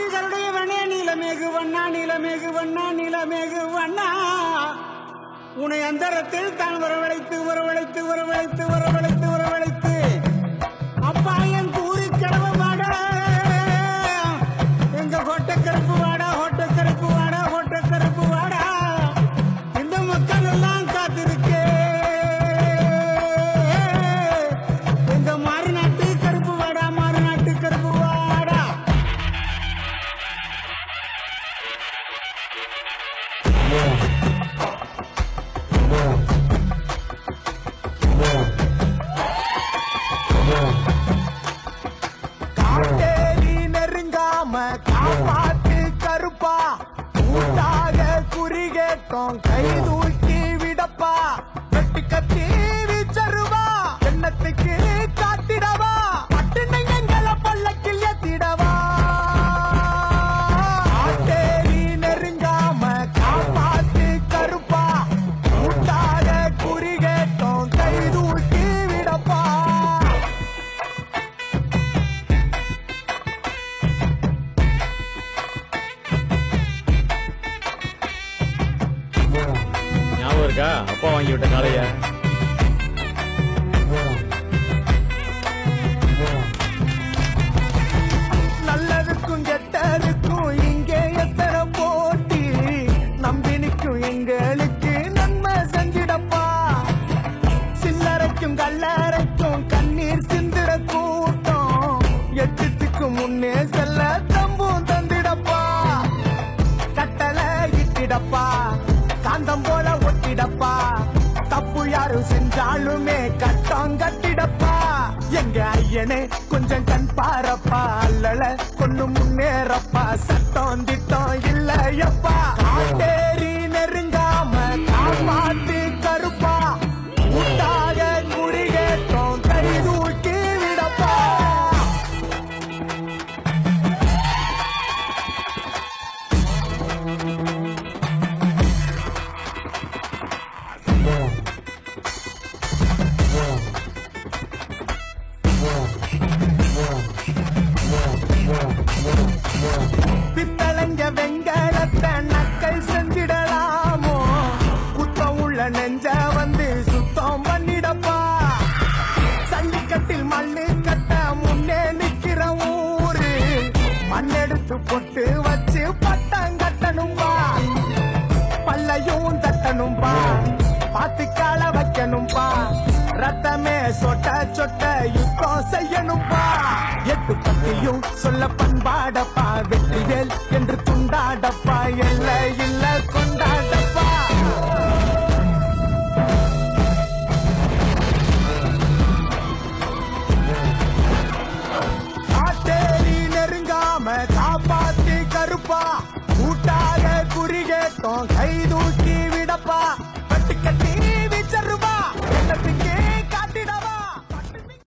கருடையவனே நீலமேகு வண்ணா நீலமேகு வண்ணா நீலமேகு வண்ணா உன்னை அந்தரத்தில் தான் வரவழைத்து வரவழைத்து வரவழைத்து வரவழைத்து வரவழைத்து அப்பா என் கூறி கிழவ வாடா எங்க ஹோட்டக்கருப்பு வாடா ஹோட்டக்கருப்பு வாடா ஹோட்டக்கருப்பு வாடா இந்த மக்கள் எல்லாம் காத்திருக்கே எங்க மாறுநாட்டு கருப்பு வாடா மாறுநாட்டு கருப்பு வாடா காட்டேரி நெருங்காம காப்பாத்து கருப்பா கூட்டாக குறிகேட்டோம் கை தூக்கி விடப்பா கட்டி கட்டி வீச்சருவா எண்ணத்துக்கு காத்திடவா பட்டுனை எங்களை பள்ளக்கில் ஏத்திடவா காட்டேரி நெருங்காம காப்பாத்து கருப்பா கூட்டாக குறிகேட்டோம் கை தூக்கி விடப்பா ஞாபகம் இருக்கா அப்பா வாங்கி விட்ட காளைய நல்லதுக்கும் கெட்டதுக்கும் இங்கே எத்தனை போட்டி நம்பினிக்கும் எங்களுக்கு நன்மை செஞ்சிடப்பா சில்லறைக்கும் கல்லறைக்கும் கண்ணீர் சிந்திர கூட்டம் எட்டுத்துக்கு முன்னே செல்ல தம்பும் தந்திடப்பா கட்டளை இட்டிடப்பா காந்தம் போல ஒட்டிடப்பா தப்பு யாரும் செஞ்சாலுமே கட்டம் கட்டிடப்பா எங்க ஐயனே கொஞ்சம் கண் பாரப்பா அல்லல கொண்டு முன்னேறப்பா சட்டம் திட்டம் இல்லையப்பா காட்டேரி நெருங்காம காப்பாத்து கருப்பா கூட்டாக குறிகேட்டோம் கை தூக்கி விடப்பா பித்தளைங்க வெங்கலத்தை நக்கல் செஞ்சிடலாமோ குத்தம் உள்ள நெஞ்ச வந்து சுத்தம் பண்ணிடப்பா சல்லிக்கட்டில் மண்ணு கட்ட முன்னே நிக்கிற ஊரு மண்ணெடுத்து பொட்டு வச்சு பட்டம் கட்டணும்பா பல்லையும் தட்டணும்பா பாத்து கால வைக்கணும்பா ரத்தமே சொட்ட சொட்ட யுத்தம் செய்யணும்பா எட்டு பத்தியும் சொல்ல பண்பாடப்பா வெற்றிவேல் என்று துண்டாடப்பா எல்ல இல்ல கொண்டாடப்பா காட்டேரி நெருங்காம காப்பாத்தி கருப்பா கூட்டாக குறிகேட்டோம் கைது